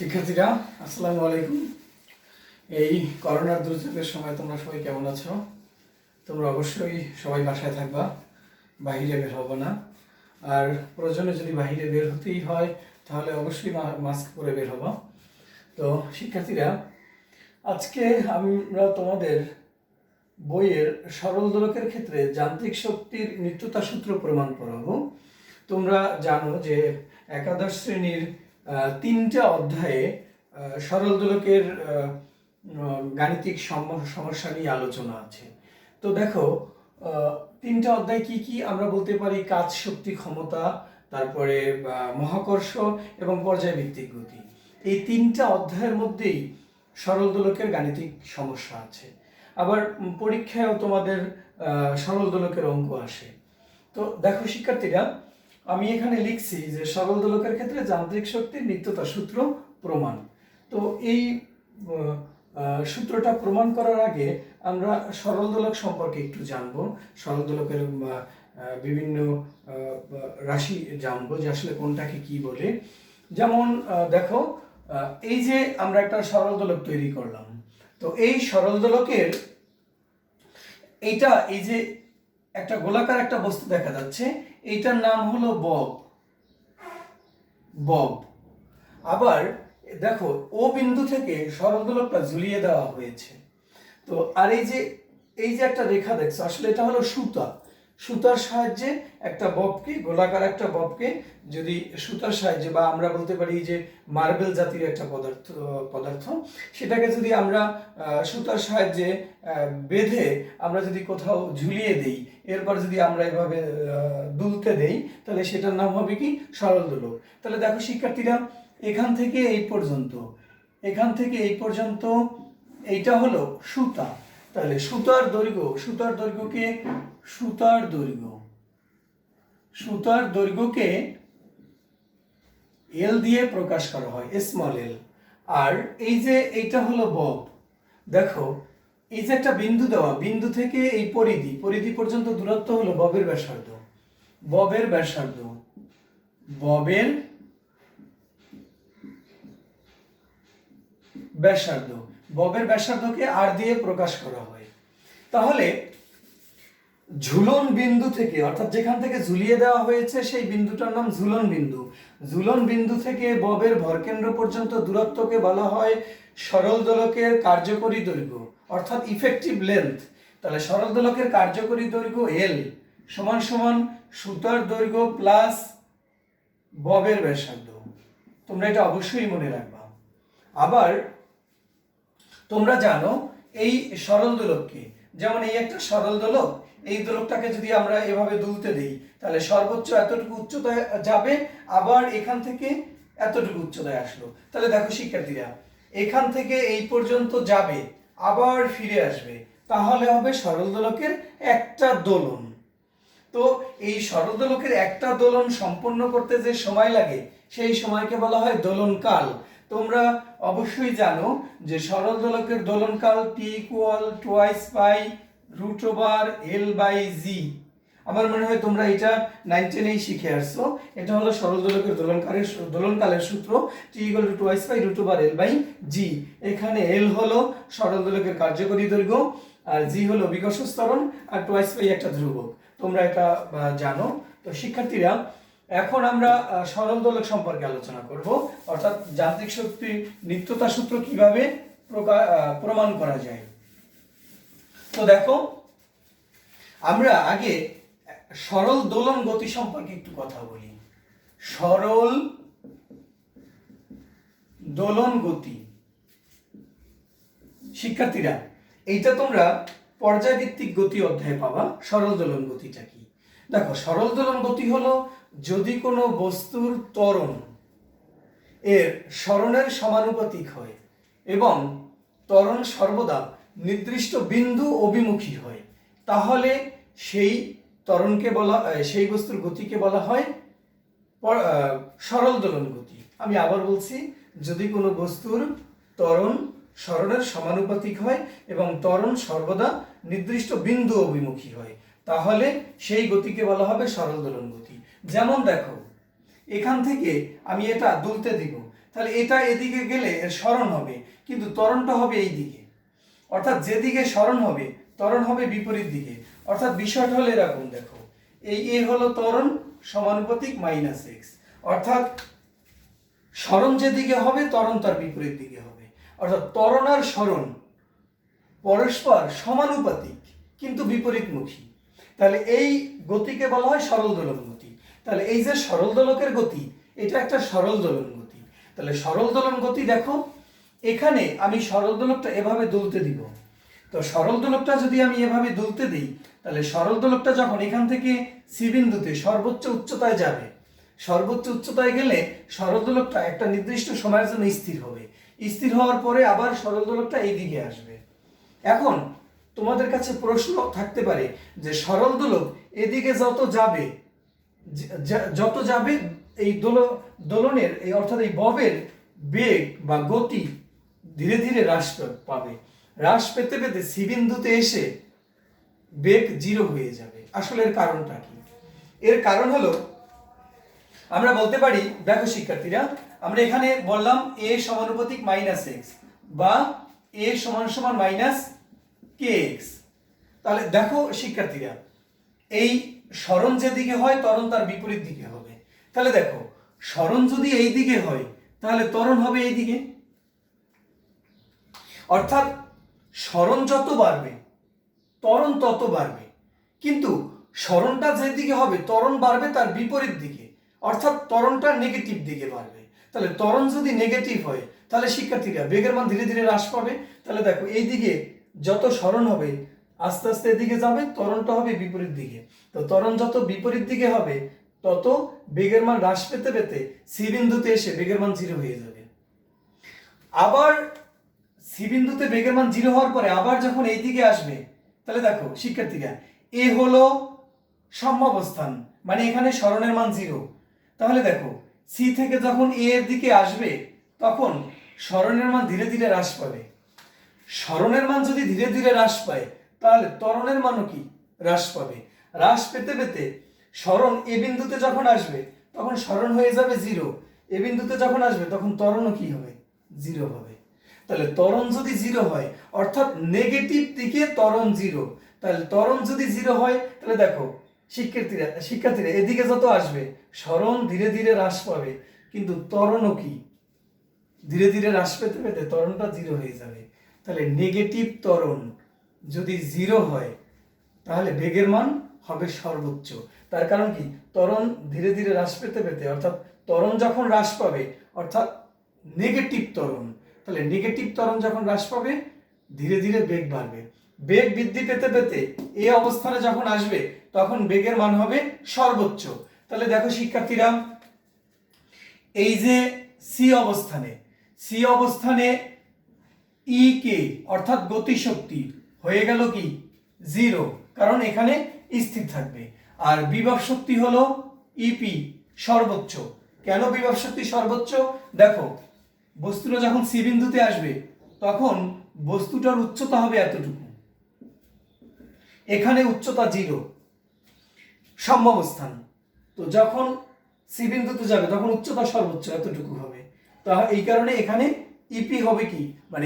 শিক্ষার্থীরা আসসালামু আলাইকুম। এই করোনার দুর্যোগের সময় তোমরা সবাই কেমন আছো? তোমরা অবশ্যই সবাই বাসায় থাকবা, বাহিরে বের হবো না। আর প্রয়োজনে যদি বাহিরে বের হতেই হয় তাহলে অবশ্যই মাস্ক পরে বের হবো। তো শিক্ষার্থীরা, আজকে আমরা তোমাদের বইয়ের সরল দোলকের ক্ষেত্রে যান্ত্রিক শক্তির নিত্যতা সূত্র প্রমাণ করাবো। তোমরা জানো যে একাদশ শ্রেণীর 3টা অধ্যায়ে সরল দোলকের গাণিতিক সমস্যা নিয়ে আলোচনা আছে। তো দেখো, 3টা অধ্যায় কি কি আমরা বলতে পারি: কাজ, শক্তি, ক্ষমতা, তারপরে মহাকর্ষ এবং পর্যায়ভিত্তিক গতি। এই 3টা অধ্যায়ের মধ্যেই সরল দোলকের গাণিতিক সমস্যা আছে। আবার পরীক্ষায়ও তোমাদের সরল দোলকের অঙ্ক আসে। তো দেখো শিক্ষার্থীরা, আমি এখানে লিখছি যে সরল দোলকের ক্ষেত্রে যান্ত্রিক শক্তির নিত্যতা সূত্র প্রমাণ। তো এই সূত্রটা প্রমাণ করার আগে আমরা সরল দোলক সম্পর্কে একটু জানবো। সরল দোলকের বিভিন্ন রাশি জানবো যে আসলে কোনটাকে কি বলে। যেমন দেখো, এই যে আমরা একটা সরল দোলক তৈরি করলাম, তো এই সরল দোলকের এই যে একটা গোলাকার একটা বস্তু দেখা যাচ্ছে, এইটার নাম হলো বব। আবার দেখো, ও বিন্দু থেকে সরল দোলকটা ঝুলিয়ে দেওয়া হয়েছে। তো আর এই যে একটা রেখা দেখছো, আসলে এটা হলো সুতার সাহায্যে একটা ববকে, গোলাকার একটা ববকে যদি সুতার সাহায্যে, বা আমরা বলতে পারি যে মার্বেল জাতীয় একটা পদার্থ, সেটাকে যদি আমরা সুতার সাহায্যে বেঁধে আমরা যদি কোথাও ঝুলিয়ে দেই, এরপর যদি আমরা এভাবে দুলতে দেই, তাহলে সেটার নাম হবে কি? সরল দোলক। তাহলে দেখো শিক্ষার্থীরা, এখান থেকে এই পর্যন্ত এইটা হলো সুতা। তাহলে সুতার দৈর্ঘ্যকে এল দিয়ে প্রকাশ করা হয়, স্মল এল। আর এই যে এইটা হলো বব। দেখো, এই যে একটা বিন্দু দেওয়া, বিন্দু থেকে এই পরিধি পর্যন্ত দূরত্ব হলো ববের ব্যাসার্ধকে আর দিয়ে প্রকাশ করা হয়। তাহলে ঝুলন বিন্দু থেকে, অর্থাৎ যেখান থেকে ঝুলিয়ে দেওয়া হয়েছে সেই বিন্দুটার নাম ঝুলন বিন্দু থেকে ববের ভরকেন্দ্র পর্যন্ত দূরত্বকে বলা হয় সরল দোলকের কার্যকরী দৈর্ঘ্য, অর্থাৎ ইফেক্টিভ লেন্থ। তাহলে সরল দোলকের কার্যকরী দৈর্ঘ্য এল সমান সমান সুতার দৈর্ঘ্য প্লাস ববের ব্যাসার্ধ। তোমরা এটা অবশ্যই মনে রাখবা। আবার তোমরা জানো এই সরল দোলককে, যেমন এই একটা সরল দোলক, এই দোলকটাকে যদি আমরা এভাবে দুলতে দেই, তাহলে সর্বোচ্চ এতটুকু উচ্চতায় যাবে, আবার এখান থেকে এতটুকু উচ্চতায় আসলো। তাহলে দেখো শিক্ষার্থীরা, এখান থেকে এই পর্যন্ত যাবে, আবার ফিরে আসবে, তাহলে হবে সরল দোলকের একটা দোলন। তো এই সরল দোলকের একটা দোলন সম্পন্ন করতে যে সময় লাগে, সেই সময়কে বলা হয় দোলনকাল। তোমরা অবশ্যই জানো যে সরল দোলকের দোলনকাল T=√L/G। আমার মনে হয় তোমরা এটা 9-10 শিখে আসছো। এটা হলো সরল দোলকের দোলনকালের সূত্র, T=2π√L/G। এখানে L হলো সরল দোলকের কার্যকরী দৈর্ঘ্য, আর G হলো বিকর্ষজ ত্বরণ, আর 2π একটা ধ্রুবক। তোমরা এটা জানো। তো শিক্ষার্থীরা, এখন আমরা সরল দোলক সম্পর্কে আলোচনা করব, অর্থাৎ যান্ত্রিক শক্তির নিত্যতা সূত্র কিভাবে প্রমাণ করা যায়। তো দেখো, আমরা আগে সরল দোলন গতি সম্পর্কে একটু কথা বলি। সরল দোলন গতি, শিক্ষার্থীরা, এইটা তোমরা পর্যায়ভিত্তিক গতি অধ্যায়ে পাবা। সরল দোলন গতিটা কি? দেখো, সরল দোলন গতি হলো যদি কোনো বস্তুর ত্বরণ এর সরণের সমানুপাতিক হয় এবং ত্বরণ সর্বদা নির্দিষ্ট বিন্দু অভিমুখী হয়, তাহলে সেই সেই বস্তুর গতিকে বলা হয় সরল দোলন গতি। আমি আবার বলছি, যদি কোনো বস্তুর ত্বরণ সরণের সমানুপাতিক হয় এবং ত্বরণ সর্বদা নির্দিষ্ট বিন্দু অভিমুখী হয়, তাহলে সেই গতিকে বলা হবে সরল দোলন গতি। যেমন দেখো, এখান থেকে আমি এটা দুলতে দিব, তাহলে এটা এদিকে গেলে এর সরণ হবে, কিন্তু ত্বরণটা হবে এই দিকে। অর্থাৎ যেদিকে সরণ হবে ত্বরণ হবে বিপরীত দিকে। অর্থাৎ বিষয়টা হলো এরকম, দেখো এই এ হলো ত্বরণ সমানুপাতিক -x, অর্থাৎ সরণ যেদিকে হবে ত্বরণ তার বিপরীত দিকে হবে। অর্থাৎ ত্বরণ আর সরণ পরস্পর সমানুপাতিক কিন্তু বিপরীতমুখী। তাহলে এই গতিকে বলা হয় সরল দোলন গতি। তাহলে এই যে সরল দোলকের গতি, এটা একটা সরল দোলন গতি। তাহলে সরল দোলন গতি দেখো, এখানে আমি সরল দোলকটা এভাবে দুলতে দিব। তো সরল দোলকটা যদি আমি এভাবে দুলতে দিই, তাহলে সরল দোলকটা যখন এখান থেকে সি বিন্দুতে সর্বোচ্চ উচ্চতায় যাবে, সর্বোচ্চ উচ্চতায় গেলে সরল দোলকটা একটা নির্দিষ্ট সময়ের জন্য স্থির হবে। স্থির হওয়ার পরে আবার সরল দোলকটা এই দিকে আসবে। এখন তোমাদের কাছে প্রশ্ন থাকতে পারে যে সরল দোলক এদিকে যত যাবে এই দোলনের এই অর্থাৎ এই ববের বেগ বা গতি ধীরে ধীরে হ্রাস পাবে। হ্রাস পেতে পেতে সি বিন্দুতে এসে বেগ 0 হয়ে যাবে। আসলে এর কারণটা কি? এর কারণ হলো, আমরা বলতে পারি, দেখো শিক্ষার্থীরা, আমরা এখানে বললাম a সমানুপাতিক -x বা a সমান সমান -kx। তাহলে দেখো শিক্ষার্থীরা, এই সরণ যেদিকে হয় ত্বরণ তার বিপরীত দিকে হবে। তাহলে দেখো সরণ যদি এই দিকে হয় তাহলে ত্বরণ হবে এই দিকে। অর্থাৎ সরণ যত বাড়বে ত্বরণ তত বাড়বে, কিন্তু সরণটা যেদিকে হবে ত্বরণ বাড়বে তার বিপরীত দিকে, অর্থাৎ ত্বরণটা নেগেটিভ দিকে বাড়বে। তাহলে ত্বরণ যদি নেগেটিভ হয় তাহলে শিক্ষার্থীরা বেগের মান ধীরে ধীরে হ্রাস পাবে। তাহলে দেখো এই দিকে যত সরণ হবে আস্তে আস্তে এদিকে যাবে, ত্বরণটা হবে বিপরীত দিকে। তো ত্বরণ যত বিপরীত দিকে হবে তত বেগের মান হ্রাস পেতে পেতে সি বিন্দুতে এসে বেগের মান 0 হয়ে যাবে। আবার সি বিন্দুতে বেগের মান 0 হওয়ার পরে আবার যখন এই দিকে আসবে, তাহলে দেখো শিক্ষার্থীরা, এ হলো সাম্যাবস্থান, মানে এখানে সরণের মান 0। তাহলে দেখো সি থেকে যখন এ এর দিকে আসবে তখন সরণের মান ধীরে ধীরে হ্রাস পাবে। সরণের মান যদি ধীরে ধীরে হ্রাস পায় তাহলে ত্বরণের মানও কি হ্রাস পাবে। হ্রাস পেতে পেতে সরণ এ বিন্দুতে যখন আসবে তখন সরণ হয়ে যাবে 0, এ বিন্দুতে যখন আসবে তখন ত্বরণও কি হবে 0 হবে। তাহলে ত্বরণ যদি 0 হয় অর্থাৎ নেগেটিভ দিকে ত্বরণ 0, তাহলে ত্বরণ যদি 0 হয় তাহলে দেখো শিক্ষার্থীরা এদিকে যত আসবে সরণ ধীরে ধীরে হ্রাস পাবে, কিন্তু ত্বরণও কি ধীরে ধীরে হ্রাস পেতে পেতে ত্বরণটা 0 হয়ে যাবে। তাহলে নেগেটিভ ত্বরণ যদি 0 হয় তাহলে বেগের মান হবে সর্বোচ্চ। তার কারণ কি, ত্বরণ ধীরে ধীরে হ্রাস পেতে পেতে অর্থাৎ ত্বরণ যখন হ্রাস পাবে অর্থাৎ নেগেটিভ ত্বরণ, তাহলে নেগেটিভ ত্বরণ যখন হ্রাস পাবে ধীরে ধীরে বেগ বাড়বে। বেগ বৃদ্ধি পেতে পেতে এই অবস্থানে যখন আসবে তখন বেগের মান হবে সর্বোচ্চ। তাহলে দেখো শিক্ষার্থীরা, এই যে সি অবস্থানে ই কে অর্থাৎ গতিশক্তি হয়ে গেল কি 0, কারণ এখানে স্থির থাকবে। আর বিভব শক্তি হলো ইপি সর্বোচ্চ। কেন বিভব শক্তি সর্বোচ্চ? দেখো বস্তুটা যখন সি বিন্দুতে আসবে তখন বস্তুটার উচ্চতা হবে এতটুকু, এখানে উচ্চতা 0 সাম্যাবস্থান। তো যখন সি বিন্দুতে যাবে তখন উচ্চতা সর্বোচ্চ এতটুকু হবে। তা এই কারণে এখানে ইপি হবে কি, মানে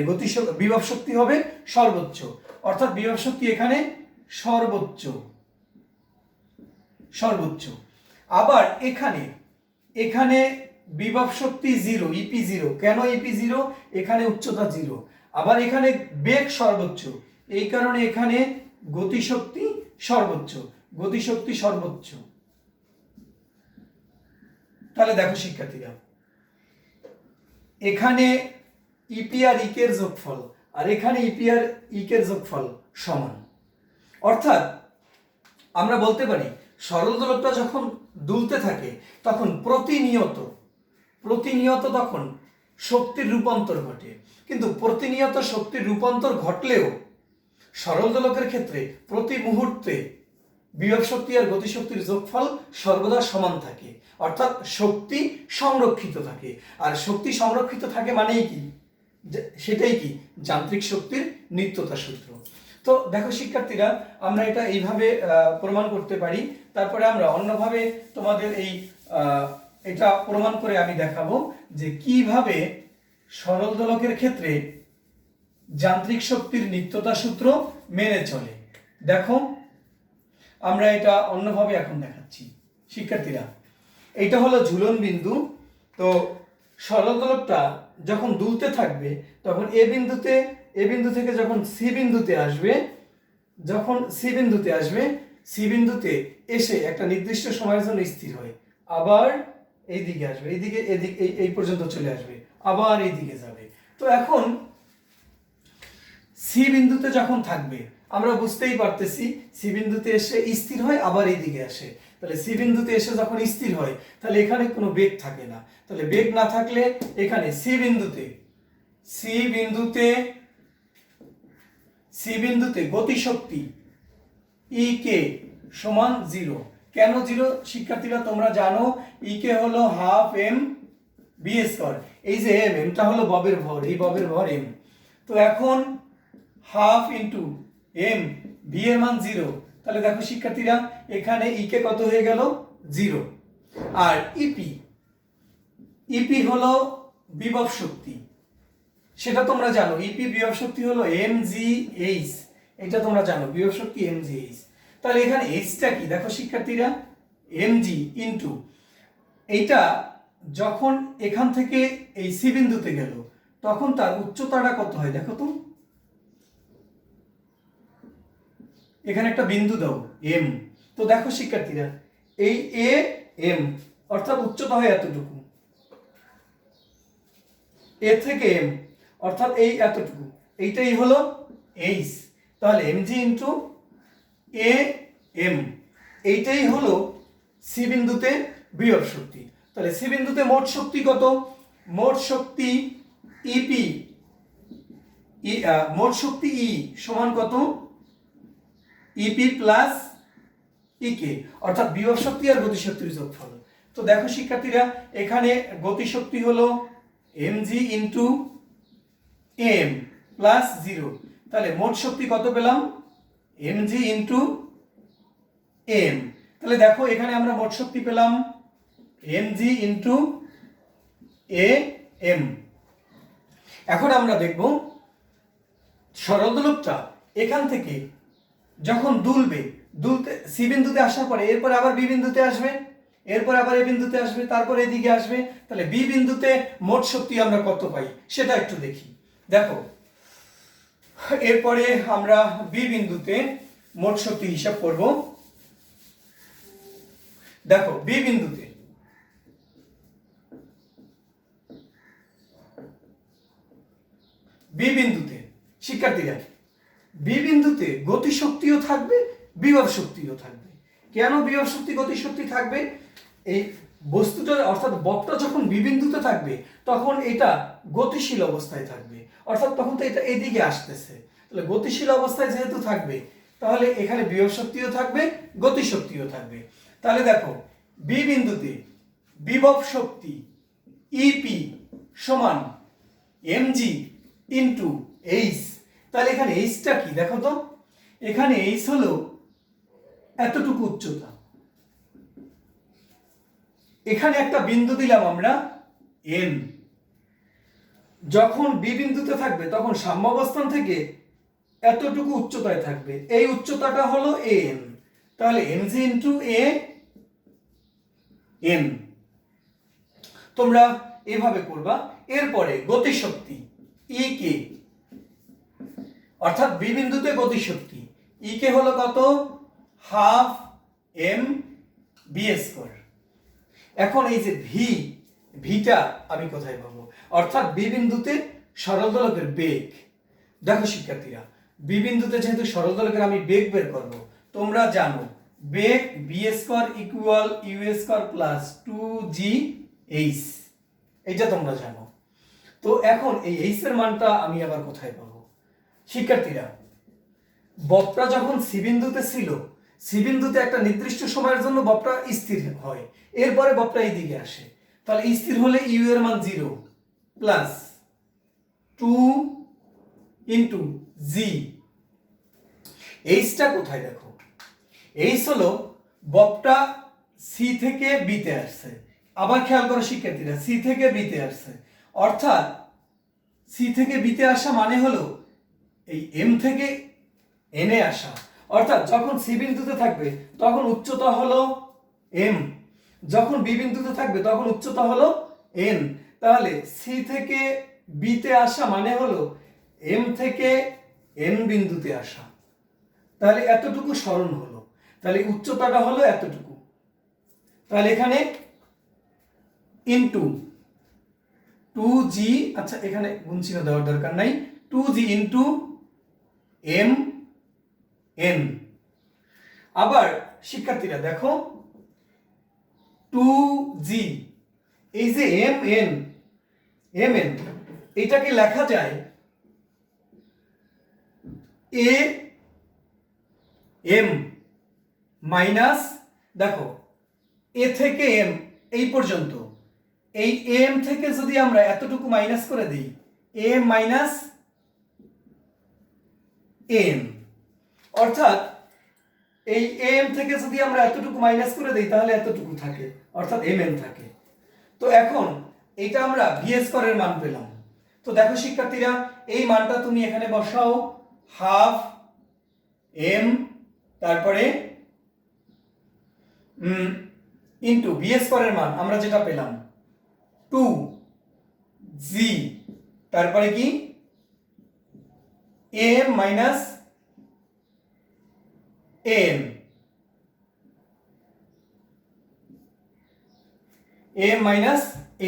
বিভব শক্তি হবে সর্বোচ্চ, অর্থাৎ বিভব শক্তি এখানে সর্বোচ্চ। আবার এখানে বিভব শক্তি 0, ইপি 0। কেন ইপি 0? এখানে উচ্চতা 0। আবার এখানে বেগ সর্বোচ্চ, এই কারণে এখানে গতিশক্তি সর্বোচ্চ। তাহলে দেখো শিক্ষার্থীরা, এখানে ইপি আর ইকের যোগফল আর এখানে ইপি আর ইকের যোগফল সমান। অর্থাৎ আমরা বলতে পারি সরল দোলকটা যখন দুলতে থাকে তখন প্রতিনিয়ত তখন শক্তির রূপান্তর ঘটে, কিন্তু প্রতিনিয়ত শক্তির রূপান্তর ঘটলেও সরল দোলকের ক্ষেত্রে প্রতি মুহূর্তে বিভব শক্তি আর গতিশক্তির যোগফল সর্বদা সমান থাকে, অর্থাৎ শক্তি সংরক্ষিত থাকে। আর শক্তি সংরক্ষিত থাকে মানেই কি, সেটাই কি যান্ত্রিক শক্তির নিত্যতা সূত্র। তো দেখো শিক্ষার্থীরা, আমরা এটা এইভাবে প্রমাণ করতে পারি। তারপরে আমরা অন্যভাবে তোমাদের এই এটা প্রমাণ করে আমি দেখাবো যে কিভাবে সরল দোলকের ক্ষেত্রে যান্ত্রিক শক্তির নিত্যতা সূত্র মেনে চলে। দেখো আমরা এটা অন্যভাবে এখন দেখাচ্ছি শিক্ষার্থীরা। এইটা হলো ঝুলন বিন্দু। তো সরল দোলকটা যখন দুলতে থাকবে তখন এ বিন্দু থেকে যখন সি বিন্দুতে আসবে, সি বিন্দুতে এসে একটা নির্দিষ্ট সময়ের জন্য স্থির হয়, আবার এই দিকে আসবে, এই পর্যন্ত চলে আসবে, আবার এই দিকে যাবে। তো এখন সি বিন্দুতে যখন থাকবে আমরা বুঝতেই পারতেছি সি বিন্দুতে এসে স্থির হয়, আবার এই দিকে আসে। তাহলে সি বিন্দুতে এসে যখন স্থির হয় তাহলে এখানে কোনো বেগ থাকে না। তাহলে বেগ না থাকলে এখানে সি বিন্দুতে গতিশক্তি ই কে সমান 0। কেন 0 শিক্ষার্থীরা তোমরা জানো, ই কে হলো হাফ এম বি স্কয়ার। এই যে এম, এমটা হলো ববের ভর, এই ববের ভর এম। তো এখন হাফ ইন্টু এম, ভি এর মান 0। তাহলে দেখো শিক্ষার্থীরা এখানে ই কে কত হয়ে গেল 0। আর ইপি হলো বিভব শক্তি, সেটা তোমরা জানো। ইপি বিভব শক্তি হলো mgh, এটা তোমরা জানো, বিভব শক্তি mgh। তাহলে এখানে এইচটা কি দেখো শিক্ষার্থীরা, mg ইন্টু এইটা যখন এখান থেকে এই সি বিন্দুতে গেল তখন তার উচ্চতাটা কত হয় দেখো তো। এখানে একটা বিন্দু দাও এম। তো দেখো শিক্ষার্থীরা এই এ এম অর্থাৎ উচ্চতা হয় এতটুকু, এ থেকে এম অর্থাৎ এই এতটুকু, এইটাই হলো এইচ। তাহলে এমজি ইন্টু এ এম, এইটাই হলো সি বিন্দুতে বিভব শক্তি। তাহলে সি বিন্দুতে মোট শক্তি কত? মোট শক্তি ইপি, মোট শক্তি ই সমান কত? ইপি প্লাস ইকে, অর্থাৎ বিভব শক্তি আর গতিশক্তির যোগফল। তো দেখো শিক্ষার্থীরা এখানে গতিশক্তি হলো mg ইন্টু এম প্লাস 0। তাহলে মোট শক্তি কত পেলাম? mg into m. তাহলে দেখো এখানে আমরা মোট শক্তি পেলাম mg ইন্টু এ এম। এখন আমরা দেখব সরল দোলকটা এখান থেকে যখন দুলতে সি বিন্দুতে আসার পরে এরপর আবার বি বিন্দুতে আসবে, এরপর আবার এ বিন্দুতে আসবে, তারপর এদিকে আসবে। তাহলে বি বিন্দুতে মোট শক্তি আমরা কত পাই সেটা একটু দেখি। দেখো এরপরে আমরা বি বিন্দুতে মোট শক্তি হিসাব করব। দেখো বি বিন্দুতে শিক্ষার্থীরা বি বিন্দুতে গতিশক্তিও থাকবে, বিভব শক্তিও থাকবে। কেন বিভব শক্তি গতিশক্তি থাকবে? এই বস্তুটা অর্থাৎ ববটা যখন বি বিন্দুতে থাকবে তখন এটা গতিশীল অবস্থায় থাকবে, অর্থাৎ তখন তো এটা এদিকে আসতেছে। তাহলে গতিশীল অবস্থায় যেহেতু থাকবে তাহলে এখানে বিভব শক্তিও থাকবে, গতিশক্তিও থাকবে। তাহলে দেখো বি বিন্দুতে বিভব শক্তি ইপি সমান এমজি ইন্টু এইচ। তাহলে এখানে এইচটা কি দেখো তো, এখানে এইচ হলো এতটুকু উচ্চতা, এখানে একটা বিন্দু দিলাম আমরা এন। যখন বি বিন্দুতে থাকবে তখন সাম্যাবস্থান থেকে এতটুকু উচ্চতায় থাকবে, এই উচ্চতাটা হলো এন। তাহলে এমজি ইন্টু এ এম তোমরা এভাবে করবা। এরপরে গতিশক্তি ই কে, অর্থাৎ বি বিন্দুতে গতিশক্তি ই কে হলো কত? Half m v square. এখন এই যে ভিটা আমি কোথায় পাবো? অর্থাৎ বি বিন্দুতে সরল দোলকের বেগ। দেখো শিক্ষার্থীরা বি বিন্দুতে যেহেতু সরল দোলকের আমি বেগ বের করব, তোমরা জানো বেগ v square equal u square plus 2জি এইচ, এইটা তোমরা জানো। তো এখন এই এইচ এর মানটা আমি আবার কোথায় পাবো? শিক্ষার্থীরা ববটা যখন সি বিন্দুতে ছিল, সি বিন্দুতে একটা নির্দিষ্ট সময়ের জন্য ববটা স্থির হয়, এরপরে ববটা এইদিকে আসে। তাহলে স্থির হলে ইউ এর মান 0 প্লাস 2 ইন্টু জি। এইচটা কোথায় দেখো? এইচ হলো ববটা সি থেকে বিতে আসছে, আবার খেয়াল করো শিক্ষার্থীরা, সি থেকে বিতে আসছে, অর্থাৎ সি থেকে বিতে আসা মানে হলো এই এম থেকে এনে আসা, অর্থাৎ যখন সি বিন্দুতে থাকবে তখন উচ্চতা হলো এম, যখন বি বিন্দুতে থাকবে তখন উচ্চতা হলো এন। তাহলে সি থেকে বিতে আসা মানে হলো এম থেকে এন বিন্দুতে আসা। তাহলে এতটুকু স্মরণ হলো, তাহলে উচ্চতাটা হলো এতটুকু। তাহলে এখানে ইনটু 2g, আচ্ছা এখানে গুণচিহ্ন দেওয়ার দরকার নাই, 2g ইনটু এম এন। আবার শিক্ষার্থীরা দেখো 2g, এই যে এম এন এটাকে লেখা যায় এ এম মাইনাস, দেখো এ থেকে এম এই পর্যন্ত, এই এম থেকে যদি আমরা এতটুকু মাইনাস করে দিই এম মাইনাস এম, অর্থাৎ এই এম থেকে যদি আমরা এতটুকু মাইনাস করে দিই তাহলে এতটুকু থাকে, অর্থাৎ এম এন থাকে। তো এখন এটা আমরা ভি স্কয়ারের মান পেলাম। তো দেখো শিক্ষার্থীরা, এই মানটা তুমি এখানে বসাও, হাফ এম তারপরে ইনটু ভি স্কয়ারের মান আমরা যেটা পেলাম 2g, তারপরে কি m minus n, m minus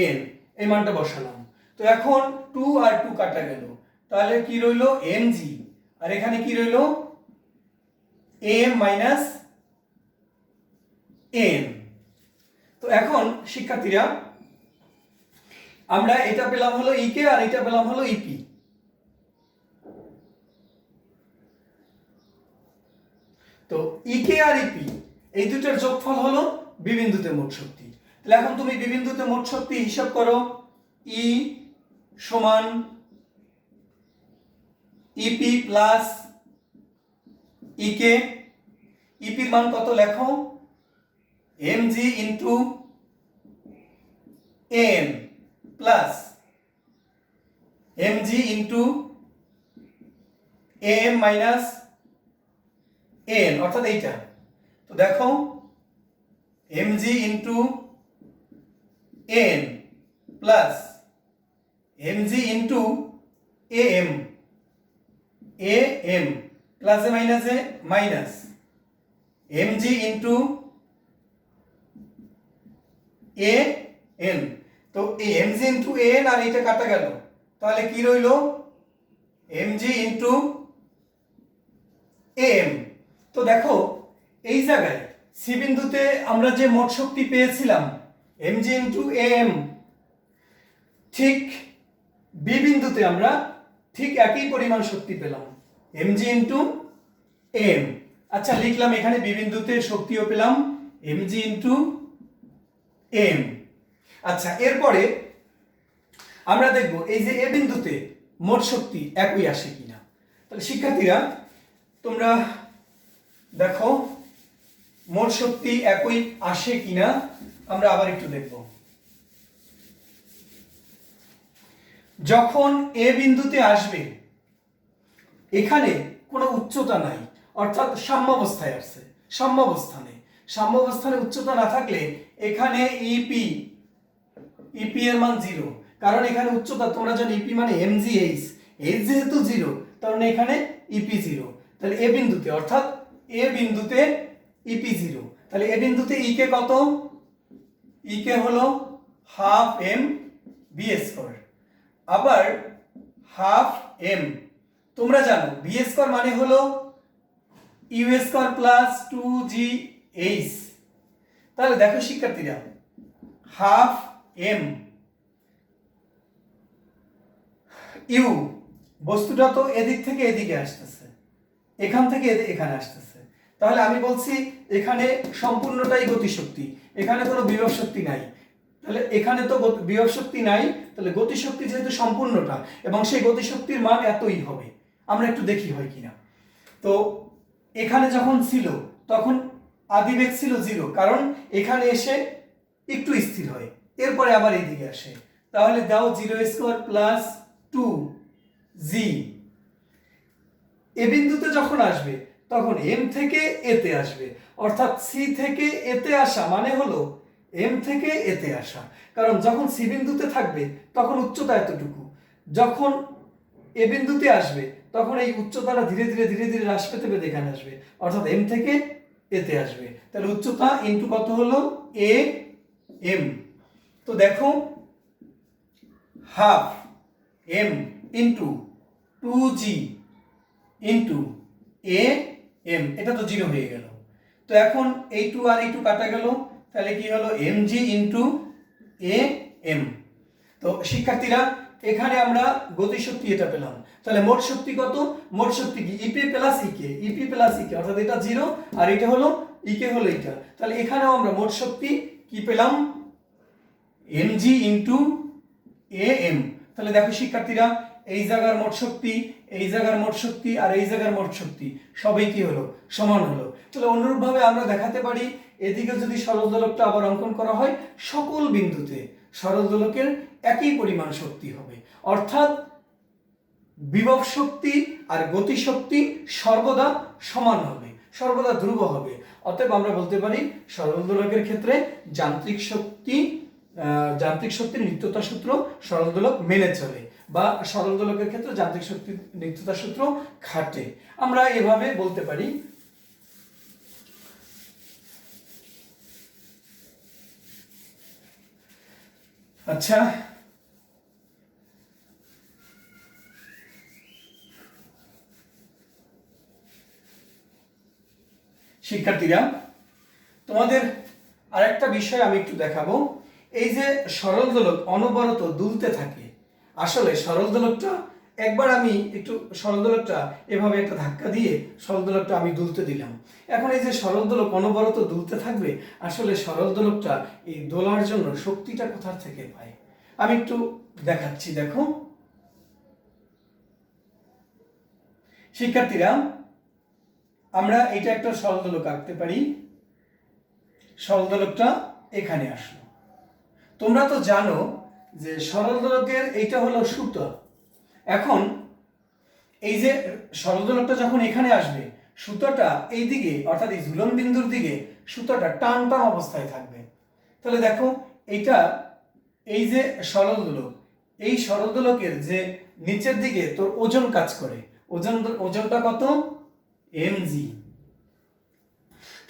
n, এই মানটা বসালাম। তো এখন 2 আর 2 কাটা গেল, তাহলে কি রইলো mg, আর এখানে কি রইলো এম মাইনাস এন। তো এখন শিক্ষার্থীরা আমরা এটা পেলাম হলো ইকে আর এটা পেলাম হলো ইপি। তো ইকে আর ইপি এই দুটোর যোগফল হলো বি বিন্দুতে মোট শক্তি। তাহলে এখন তুমি বি বিন্দুতে মোট শক্তি হিসাব করো, ই সমান ইপি প্লাস ইকে, ইপির মান কত লেখো mg into n plus mg into m minus n, অর্থাৎ এইটা। তো দেখো mg into n plus mg into m, m প্লাসে মাইনাসে মাইনাস এমজি ইন্টু এন। তো এই এমজি ইন্টু এন আর এইটা কাটা গেল, তাহলে কি রইল এমজি ইন্টু এম। তো দেখো এই জায়গায় সি বিন্দুতে আমরা যে মোট শক্তি পেয়েছিলাম mg ইন্টু এম, ঠিক বি বিন্দুতে আমরা ঠিক একই পরিমাণ শক্তি পেলাম mg ইন্টু এম। আচ্ছা লিখলাম এখানে বি বিন্দুতে শক্তিও পেলাম mg ইন্টু এম। আচ্ছা এরপরে আমরা দেখব এই যে এ বিন্দুতে মোট শক্তি একই আসে কিনা। তাহলে শিক্ষার্থীরা তোমরা দেখো মোট শক্তি একই আসে কিনা আমরা আবার একটু দেখব। যখন এ বিন্দুতে আসবে এখানে কোনো উচ্চতা নাই, অর্থাৎ সাম্যাবস্থায় আছে, সাম্যাবস্থানে উচ্চতা না থাকলে এখানে ইপি এর মান 0, কারণ এখানে উচ্চতা তোমরা জানো ইপি মানে mgh, h যেহেতু 0 তার মানে এখানে ইপি 0। তাহলে এ বিন্দুতে, অর্থাৎ এ বিন্দুতে ইপি 0, তাহলে এ বিন্দুতে ইকে কত, ইকে হলো হাফ এম বি স্কয়ার। আবার হাফ এম তোমরা জানো বি স্কয়ার মানে হলো ইউ স্কয়ার প্লাস 2gh। তাহলে দেখো শিক্ষার্থীরা হাফ এম ইউ, বস্তুটা তো এদিক থেকে এদিকে আসতেছে, এখান থেকে এখানে আসতেছে, তাহলে আমি বলছি এখানে সম্পূর্ণটাই গতিশক্তি, এখানে কোনো বিভব শক্তি নাই। তাহলে এখানে তো বিভব শক্তি নাই, তাহলে গতিশক্তি যেহেতু সম্পূর্ণটা এবং সেই গতিশক্তির মান এতই হবে। আমরা একটু দেখি হয় কিনা। তো এখানে যখন ছিল তখন আদিবেগ ছিল 0, কারণ এখানে এসে একটু স্থির হয়, এরপরে আবার এইদিকে আসে। তাহলে দাও 0² প্লাস 2g। এ বিন্দুতে যখন আসবে তখন এম থেকে এতে আসবে, অর্থাৎ সি থেকে এতে আসা মানে হলো এম থেকে এতে আসা। কারণ যখন সি বিন্দুতে থাকবে তখন উচ্চতা এতটুকু, যখন এ বিন্দুতে আসবে তখন এই উচ্চতাটা ধীরে ধীরে ধীরে ধীরে হ্রাস পেতে পেতে এখানে আসবে, অর্থাৎ এম থেকে এতে আসবে। তাহলে উচ্চতা ইনটু কত হলো এ এম। তো দেখো half m into 2g into a m, এটা তো 0 হয়ে গেল। তো এখন এই 2 আর এই 2 কাটা গেল, তাহলে কি হলো mg ইনটু এ এম। তো শিক্ষার্থীরা এখানে আমরা গতিশক্তি এটা পেলাম। তাহলে মোট শক্তি কত? মোট শক্তি কি ইপি প্লাস ইকে, ইপি প্লাস ইকে, অর্থাৎ এটা 0 আর এটা হলো ইকে হলো এটা। তাহলে এখানেও আমরা মোট শক্তি কি পেলাম? mg into a m. তাহলে দেখো শিক্ষার্থীরা এই জায়গার মোট শক্তি, এই জায়গার মোট শক্তি আর এই জায়গার মোট শক্তি সবই কি হলো? সমান হলো। তাহলে অনুরূপভাবে আমরা দেখাতে পারি এদিকে যদি সরল দোলকটা আবার অঙ্কন করা হয়, সকল বিন্দুতে সরল দোলকের একই পরিমাণ শক্তি হবে, অর্থাৎ বিভব শক্তি আর গতি শক্তি সর্বদা সমান হবে, সর্বদা ধ্রুব হবে। অতএব আমরা বলতে পারি সরল দোলকের ক্ষেত্রে যান্ত্রিক শক্তির নিত্যতা সূত্র সরল দোলক মেনে চলে, বা সরল দোলকের ক্ষেত্রে যান্ত্রিক শক্তির নিত্যতা সূত্র খাটে। আমরা এভাবে বলতে পারি। আচ্ছা, শিক্ষার্থীরা তোমাদের আরেকটা বিষয় আমি একটু দেখাবো। এই যে সরল দোলক অনবরত দুলতে থাকে, আসলে সরল দোলকটা একবার আমি একটু সরল দোলকটা এভাবে একটা ধাক্কা দিয়ে সরল দোলকটা আমি দুলতে দিলাম। এখন এই যে সরল দোলক অনবরত দুলতে থাকবে, আসলে সরল দোলকটা এই দোলার জন্য শক্তিটা কোথা থেকে পায় আমি একটু দেখাচ্ছি। দেখো শিক্ষার্থীরা, আমরা এটা একটা সরল দোলক আঁকতে পারি। সরল দোলকটা এখানে আসলো। তোমরা তো জানো যে সরল দোলকের এইটা হলো সুতা। এখন এই যে সরল দোলকটা যখন এখানে আসবে, সুতাটা এই দিকে অর্থাৎ এই ঝুলন বিন্দুর দিকে সুতাটা টান টান অবস্থায় থাকবে। তাহলে দেখো এইটা এই যে সরল দোলক, এই সরল দোলকের যে নিচের দিকে তোর ওজন কাজ করে, ওজনটা কত? mg।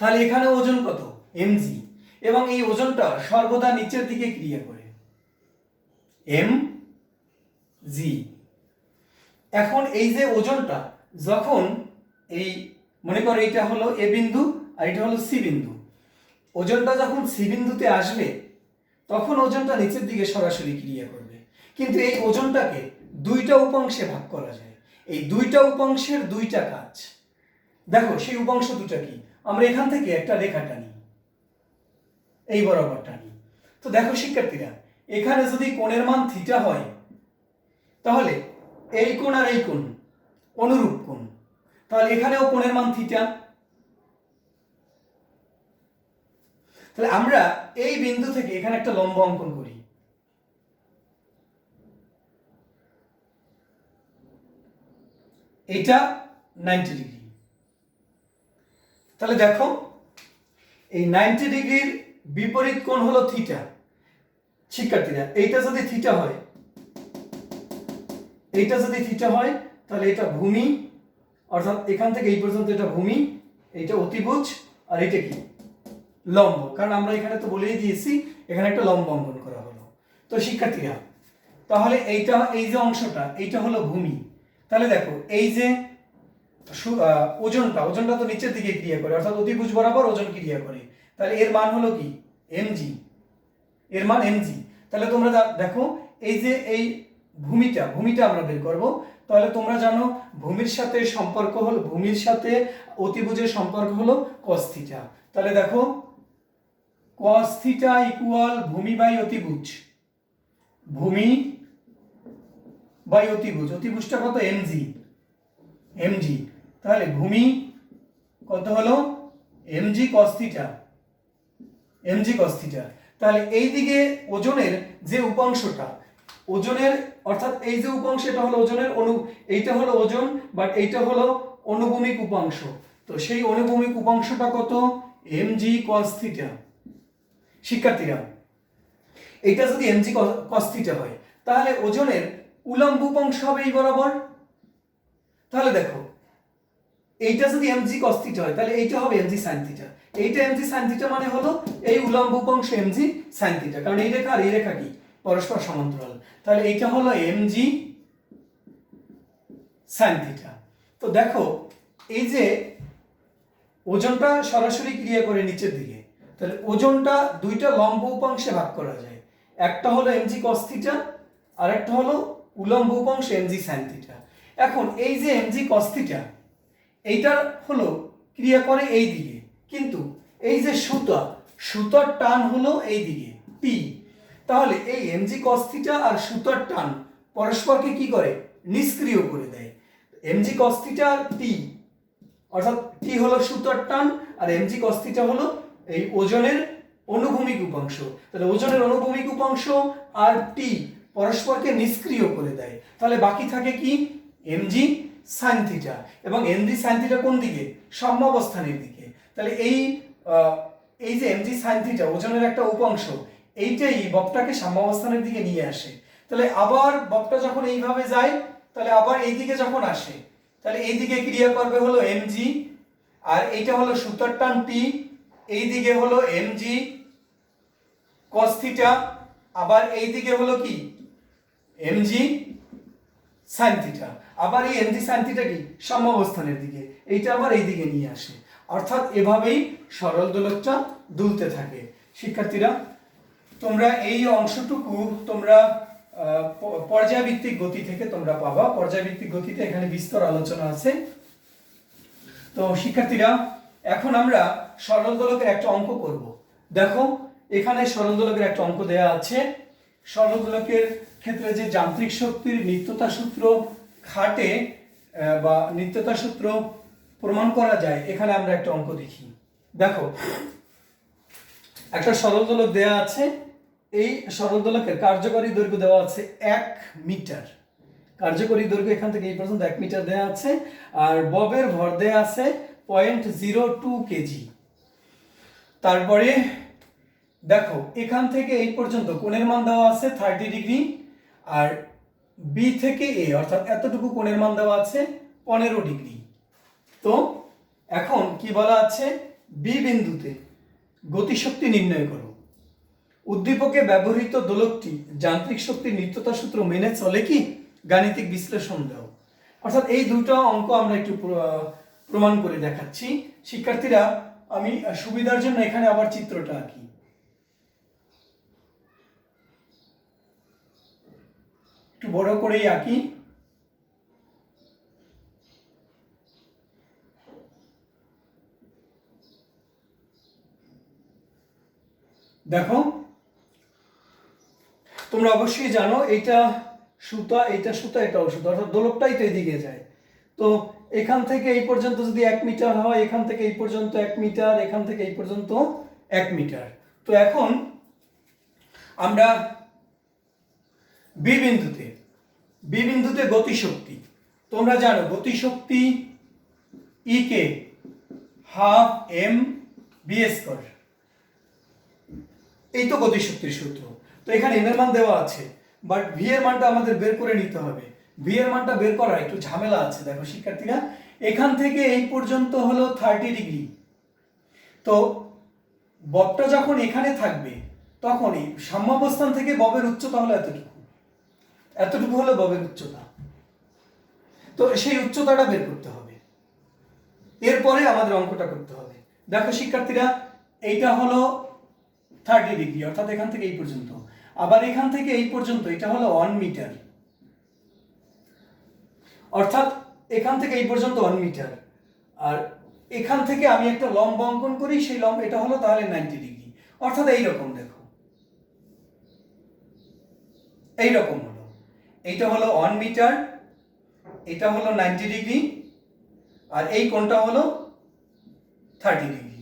তাহলে এখানে ওজন কত? mg, এবং এই ওজনটা সর্বদা নিচের দিকে ক্রিয়া করে mg। এখন এই যে ওজনটা যখন এই মনে করো এটা হলো এ বিন্দু আর এটা হলো সি বিন্দু, ওজনটা যখন সি বিন্দুতে আসবে তখন ওজনটা নিচের দিকে সরাসরি ক্রিয়া করবে। কিন্তু এই ওজনটাকে দুইটা উপাংশে ভাগ করা যায়, এই দুইটা উপাংশের দুইটা কাজ। দেখো সেই উপাংশ দুটা কি? আমরা এখান থেকে একটা রেখা টানি, এই বরাবর টানি। তো দেখো শিক্ষার্থীরা, এখানে যদি কোণের মান থিটা হয় তাহলে এই কোণ আর এই কোণ অনুরূপ কোণ, তাহলে এখানেও কোণের মান থিটা। তাহলে আমরা এই বিন্দু থেকে এখানে একটা লম্ব অঙ্কন করি। এটা 90 ডিগ্রি। তাহলে দেখো এই 90 ডিগ্রির বিপরীত কোণ হলো থিটা। শিক্ষার্থীরা এইটা যদি থিটা হয়, এইটা যদি থিটা হয় তাহলে এটা ভূমি, অর্থাৎ এখান থেকে এই পর্যন্ত এটা ভূমি, এটা অতিভুজ, আর এটা কি? লম্ব। কারণ আমরা এখানে তো বলেই দিয়েছি এখানে একটা লম্ব অঙ্কন করা হলো। তো শিক্ষার্থীরা তাহলে এইটা এই যে অংশটা এইটা হলো ভূমি। তাহলে দেখো এই যে ওজনটা তো নিচের দিকে ক্রিয়া করে, অর্থাৎ অতিভুজ বরাবর ওজন ক্রিয়া করে। তাহলে এর মান হলো কি? mg। এর মান mg। তাহলে তোমরা দেখো এই যে এই ভূমিটা আমরা বের করব। তাহলে তোমরা জানো ভূমির সাথে সম্পর্ক হলো, ভূমির সাথে অতিভুজের সম্পর্ক হলো cos থিটা। তাহলে দেখো cos থিটা ইকুয়াল ভূমি বাই অতিভুজ, ভূমি বাই অতিভুজ। অতিভুজটা কত? mg। তাহলে ভূমি কত হলো? mg cos theta, mg cos theta. তাহলে এই দিকে ওজনের যে উপাংশটা, ওজনের অর্থাৎ এই যে উপাংশ এটা হলো ওজনের এইটা হলো ওজন, বাট এইটা হলো অনুভূমিক উপাংশ। তো সেই অনুভূমিক উপাংশটা কত? mg cos theta. শিক্ষার্থীরা, এটা যদি mg cos থিটা হয় তাহলে ওজনের উলম্ব উপাংশ হবে এই বরাবর। তাহলে দেখো, এইটা যদি mg cos থিটা হয় তাহলে এইটা হবে mg sin থিটা। এইটা mg sin থিটা মানে হলো এই উলম্ব উপাংশ mg sin থিটা, কারণ এই রেখা আর এই রেখা কি পরস্পর সমান্তরাল। তাহলে এইটা হলো mg sin থিটা। তো দেখো, এই যে ওজনটা সরাসরি ক্রিয়া করে নিচের দিকে, তাহলে ওজনটা দুইটা লম্ব উপাংশে ভাগ করা যায়। একটা হলো mg cos থিটা আর একটা হলো উলম্ব উপাংশ mg sin থিটা। এখন এই যে mg cos থিটা এইটা হলো ক্রিয়া করে এই দিকে, কিন্তু এই যে সুতার টান হলো এই দিকে p। তাহলে এই mg cos থিটা আর সুতার টান পরস্পরকে কি করে? নিষ্ক্রিয় করে দেয়। mg cos থিটা আর p, অর্থাৎ t হলো সুতার টান আর mg cos থিটা হলো এই ওজনের অনুভূমিক উপাংশ। তাহলে ওজনের অনুভূমিক উপাংশ আর t পরস্পরকে নিষ্ক্রিয় করে দেয়। তাহলে বাকি থাকে কি? mg sin theta. এবং mg sin থিটা কোন দিকে? সাম্যাবস্থানের দিকে। তাহলে এই যে mg sin থিটা ওজনের একটা উপাংশ, এইটাই বক্রটাকে সাম্যাবস্থানের দিকে নিয়ে আসে। তাহলে আবার বক্রটা যখন এইভাবে যায়, তাহলে আবার এই দিকে যখন আসে, তাহলে এই দিকে ক্রিয়া করবে হলো mg, আর এইটা হলো সুতার টান t, এই দিকে হলো mg cos থিটা, আবার এই দিকে হলো কি? mg sin theta. আবার এই mg sin থিটা কি সাম্যাবস্থানের দিকে, এইটা আবার এই দিকে নিয়ে আসে। অর্থাৎ এভাবেই সরল দোলকটা দুলতে থাকে। শিক্ষার্থীরা, তোমরা এই অংশটুকু তোমরা পর্যায়ভিত্তিক গতি থেকে তোমরা পাবা। পর্যায়ভিত্তিক গতিতে এখানে বিস্তর আলোচনা আছে। তো শিক্ষার্থীরা, এখন আমরা সরল দোলকের একটা অঙ্ক করব। দেখো, এখানে সরল দোলকের একটা অঙ্ক দেয়া আছে। সরল দোলকের ক্ষেত্রে যে যান্ত্রিক শক্তির নিত্যতা সূত্র খাটে বা নিত্যতা সূত্র প্রমাণ করা যায়, এখানে আমরা একটা অঙ্ক দেখি। দেখো, একটা সরল দোলক দেয়া আছে। এই সরল দোলকের কার্যকরী দৈর্ঘ্য দেওয়া আছে 1 মিটার। কার্যকরী দৈর্ঘ্য এখান থেকে এই পর্যন্ত 1 মিটার দেওয়া আছে। আর ববের ভর দেওয়া আছে 0.02 কেজি। তারপরে দেখো, এখান থেকে এই পর্যন্ত কোণের মান দেওয়া আছে 30 ডিগ্রি, আর বি থেকে এ অর্থাৎ এতটুকু কোণের মান দেওয়া আছে 15 ডিগ্রি। তো এখন কি বলা আছে? বি বিন্দুতে গতিশক্তি নির্ণয় করো। উদ্দীপকে ব্যবহৃত দোলকটি যান্ত্রিক শক্তির নিত্যতা সূত্র মেনে চলে কি? গাণিতিক বিশ্লেষণ দাও। অর্থাৎ এই দুটো অঙ্ক আমরা একটু প্রমাণ করে দেখাচ্ছি। শিক্ষার্থীরা, আমি সুবিধার জন্য এখানে আবার চিত্রটা আঁকি। একটু বড় করেই আঁকি। দেখো, তোমরা অবশ্যই জানো এটা সুতা, এটা সুতা, এটাও সুতা, অর্থাৎ দোলকটাই তো এদিকে যায়। তো এখান থেকে এই পর্যন্ত যদি 1 মিটার হয়, এখান থেকে এই পর্যন্ত 1 মিটার, এখান থেকে এই পর্যন্ত 1 মিটার। তো এখন আমরা বি বিন্দুতে গতিশক্তি, তোমরা জানো গতিশক্তি ই কে হাফ এম বি স্কয়ার, এই তো গতিশক্তির সূত্র। তো এখানে এম এর মান দেওয়া আছে, বাট ভি এর মানটা আমাদের বের করে নিতে হবে। ভি এর মানটা বের করা একটু ঝামেলা আছে। দেখো শিক্ষার্থীরা, এখান থেকে এই পর্যন্ত হলো 30 ডিগ্রি। তো ববটা যখন এখানে থাকবে, তখনই সাম্যাবস্থান থেকে ববের উচ্চতা হলো এতটুকু হলো ববের উচ্চতা। তো সেই উচ্চতাটা বের করতে হবে, এরপরে আমাদের অঙ্কটা করতে হবে। দেখো শিক্ষার্থীরা, এইটা হলো 30 ডিগ্রি, অর্থাৎ এখান থেকে এই পর্যন্ত। আবার এখান থেকে এই পর্যন্ত এটা হলো 1 মিটার, অর্থাৎ এখান থেকে এই পর্যন্ত 1 মিটার। আর এখান থেকে আমি একটা লম্ব অঙ্কন করি, সেই লম্ব এটা হলো তাহলে 90 ডিগ্রি। অর্থাৎ এইরকম, দেখো এইরকম হলো। এইটা হলো 1 মিটার, এটা হলো 90 ডিগ্রি, আর এই কোণটা হলো 30 ডিগ্রি।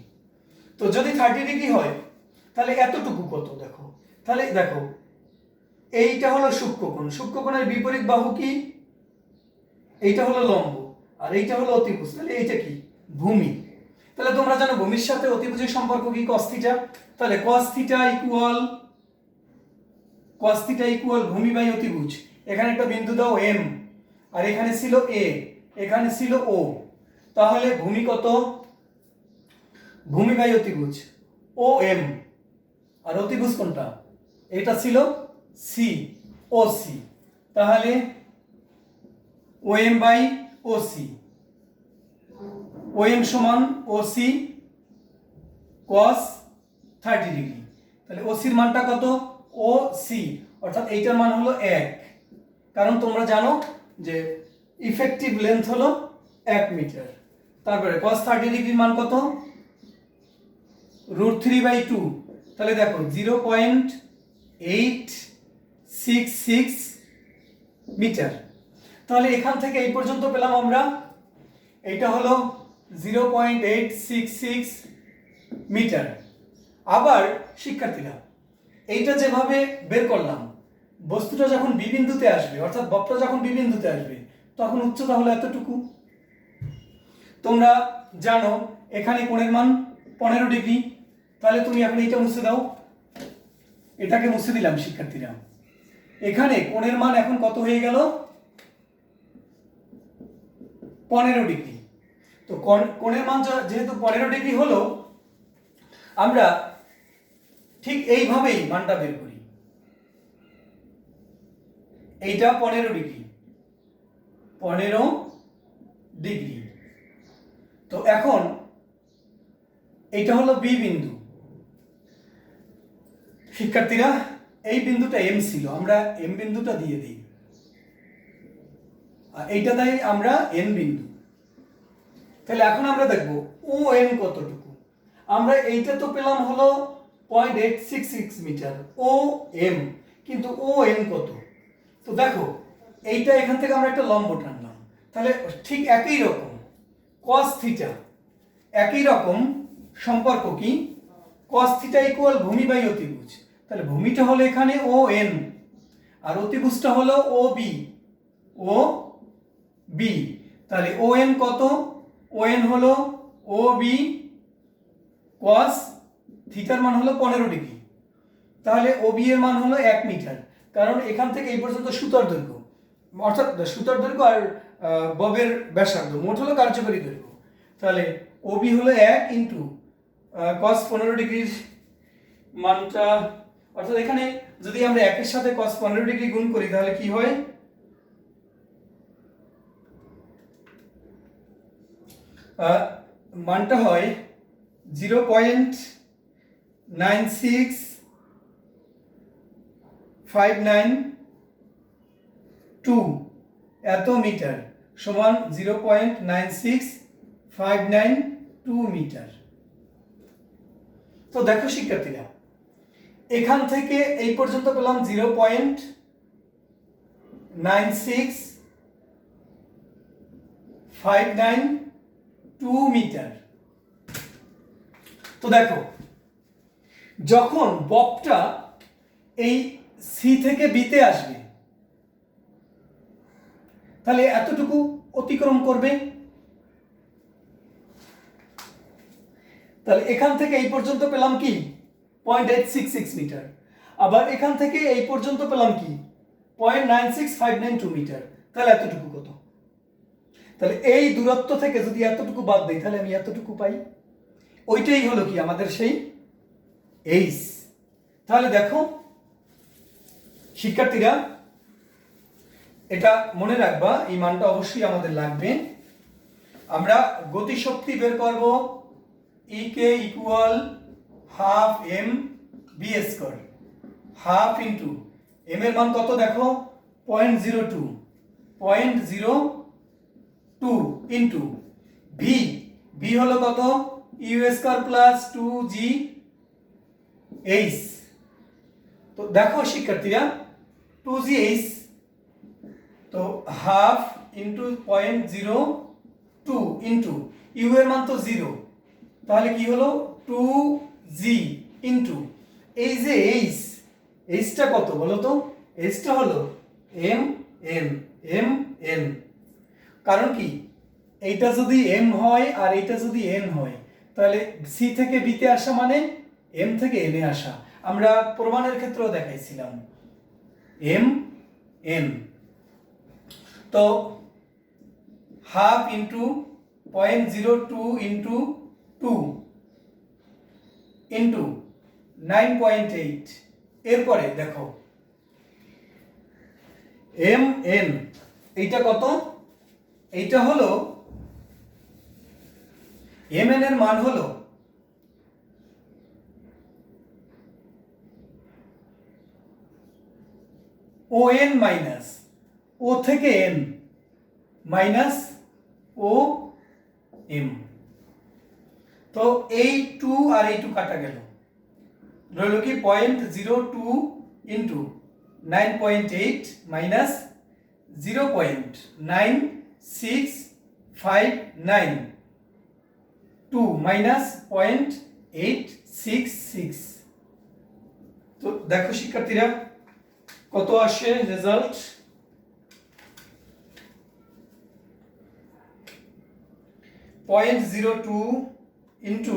তো যদি 30 ডিগ্রি হয়, তাহলে এতটুকু কত দেখো, তাহলে দেখো এইটা হলো সূক্ষ্মকোণ, সূক্ষ্মকোণের বিপরীত বাহু কি, এইটা হলো লম্ব আর এইটা হলো অতিভুজ, তাহলে এইটা কি ভূমি। তাহলে তোমরা জানো ভূমির সাথে অতিভুজের সম্পর্ক কি cos থিটা, তাহলে cos থিটা ইকুয়াল ভূমি বাই অতিভুজ। এখানে একটা বিন্দু দাও m, আর এখানে ছিল a, এখানে ছিল o, তাহলে ভূমি কত, ভূমি বাই অতিভুজ ও এম, আর অতিভুজ কোনটা, এটা ছিল সি ও সি, তাহলে o m by o c, o m সমান ও সি cos 30 ডিগ্রি। তাহলে ও সির মানটা কত, ও সি অর্থাৎ এইটার মান হলো 1, কারণ তোমরা জানো যে ইফেক্টিভ লেন্থ হলো 1 মিটার। তারপরে cos 30 ডিগ্রির মান কত, √3/2, তাহলে দেখো 0.866 মিটার। তাহলে এখান থেকে এই পর্যন্ত পেলাম আমরা, এইটা হলো 0.866 মিটার। আবার শিক্ষার্থীরা এইটা যেভাবে বের করলাম, বস্তুটা যখন বি বিন্দুতে আসবে অর্থাৎ বক্রটা যখন বি বিন্দুতে আসবে তখন উচ্চতা হলো এতটুকু। তোমরা জানো এখানে কোণের মান 15 ডিগ্রি, তাহলে তুমি এখন এইটা মুছে দাও, এটাকে মুছে দিলাম শিক্ষার্থীরা। এখানে কোণের মান এখন কত হয়ে গেল, 15 ডিগ্রি। তো কোণের মান যেহেতু 15 ডিগ্রি হলো, আমরা ঠিক এইভাবেই মানটা বের করি, এইটা 15 ডিগ্রি, 15 ডিগ্রি। তো এখন এইটা হলো বি বিন্দু শিক্ষার্থীরা, এই বিন্দুটা এম ছিল, আমরা এম বিন্দুটা দিয়ে দিই, আর এইটা দেই আমরা এন বিন্দু। তাহলে এখন আমরা দেখব ও এন কতটুকু, আমরা এইটা তো পেলাম হলো 0.866 মিটার ও এম, কিন্তু ও এন কত, তো দেখো এইটা এখান থেকে আমরা একটা লম্ব টানলাম, তাহলে ঠিক একই রকম cos থিটা, একই রকম সম্পর্ক কি, cos থিটা ইকুয়াল ভূমি বাই অতিভুজ। তাহলে ভূমিটা হলো এখানে ও এন আর অতিভুজটা হলো ও বি, তাহলে ও এন কত, ও এন হলো ও বি cos থিটার মান হলো 15 ডিগ্রি, তাহলে ও বি এর মান হলো 1 মিটার, কারণ এখান থেকে এই পর্যন্ত সুতার দৈর্ঘ্য, অর্থাৎ সুতার দৈর্ঘ্য আর ববের ব্যাসার্ধ মোট হলো কার্যকরী দৈর্ঘ্য। তাহলে ও বি হলো 1 ইন্টু cos 15 ডিগ্রির মানটা, অর্থাৎ এখানে যদি আমরা 1 এর সাথে cos 15 ডিগ্রি গুণ করি তাহলে কি হয়, মানটা হয় 0.96592 এত মিটার সমান 0.96592 মিটার। তো দেখো শিক্ষার্থীরা এখান থেকে এই পর্যন্ত পেলাম 0.96592 মিটার। তো দেখো যখন ববটা এই সি থেকে বিতে আসবে তাহলে এতটুকু অতিক্রম করবে, তাহলে এখান থেকে এই পর্যন্ত পেলাম কি 0.866 মিটার, আবার এখান থেকে এই পর্যন্ত পেলাম কি 0.96592 মিটার, তাহলে এতটুকু কত, তাহলে এই দূরত্ব থেকে যদি এতটুকু বাদ দেই তাহলে আমি এতটুকু পাই, ওইটাই হলো কি আমাদের সেই এইচ। তাহলে দেখো শিক্ষার্থীরা এটা মনে রাখবা, এই মানটা অবশ্যই আমাদের লাগবে। আমরা গতিশক্তি বের করব, e k equal half m v square, half into m এর মান কত দেখো 0.02 ইন্টু ভি, ভি হলো কত ইউ স্কয়ার প্লাস 2জি এইচ। তো দেখো শিক্ষার্থীরা 2জি এইচ, তো হাফ ইন্টু 0.02 ইন্টু ইউ এর মান তো 0, তাহলে কি হলো 2জি ইন্টু এই যে এইচটা কত বলো তো? এইচটা হলো এম এন এম এন। কারণ কি, এইটা যদি এম হয় আর এইটা যদি এন হয়, তাহলে সি থেকে বিতে আসা মানে এম থেকে এনে আসা। আমরা প্রমাণের ক্ষেত্রেও দেখাইছিলাম এম এন। তো হাফ ইন্টু 0.02 ইন্টু 2 ইন্টু 9.8। এরপরে দেখো এম এন, এইটা কত? এইটা হলো এম এন এর মান হলো ও এন মাইনাস ও থেকে এন মাইনাস ও এম। তো এই 2 আর এই 2 কাটা গেল, রইল কি 0.02 ইন্টু 9.8 মাইনাস 0.9659 2 মাইনাস 0.866। তো দেখো শিক্ষার্থীরা কত আসে রেজাল্ট। 0.02 into